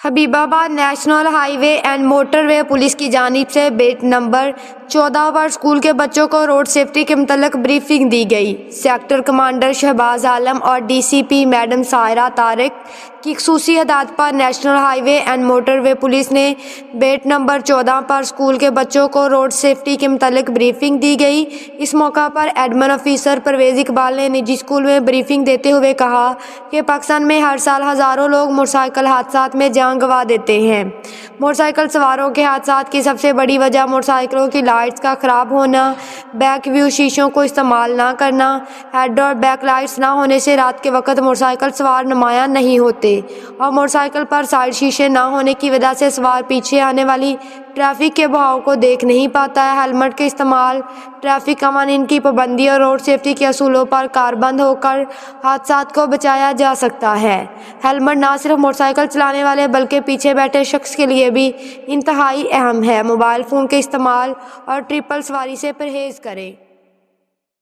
حبیب آباد national highway and motorway police کی جانب سے بیٹ نمبر 14 پر اسکول کے بچوں کو روڈ سیفٹی کے متعلق بریفنگ دی گئی۔ سیکٹر کمانڈر شہباز عالم اور D C P madam Saira Tariq کی خصوصی ہدایت پر national highway and motorway police نے بیٹ نمبر 14 پر اسکول کے بچوں کو روڈ سیفٹی کے متعلق بریفنگ دی گئی۔ اس موقع پر ایڈمن آفیسر پرویز اقبال نے نجی اسکول میں بریفنگ دیتے ہوئے کہا کہ پاکستان میں ہر سال ہزاروں لوگ موٹر سائیکل حادثات میں جان گنوا دیتے ہیں۔ موٹر سائیکل سواروں کے حادثات کی سب سے بڑی وجہ موٹر سائیکلوں کی لائٹس کا خراب ہونا، بیک ویو شیشوں کو استعمال نہ کرنا، ہیڈ اور بیک لائٹس نہ ہونے سے رات کے وقت موٹر سائیکل سوار نمایاں نہیں ہوتے، اور موٹر سائیکل پر سائیڈ شیشے نہ ہونے کی وجہ سے سوار پیچھے آنے والی ٹریفک کے بہاؤ کو دیکھ نہیں پاتا ہے۔ ہیلمٹ کے استعمال، ٹریفک قوانین کی پابندی اور روڈ سیفٹی کے اصولوں پر کاربند ہو کر حادثات کو بچایا جا سکتا ہے۔ ہیلمٹ نہ صرف موٹر سائیکل چلانے والے بلکہ پیچھے بیٹھے شخص کے لیے بھی انتہائی اہم ہے۔ موبائل فون کے استعمال اور ٹرپل سواری سے پرہیز کریں۔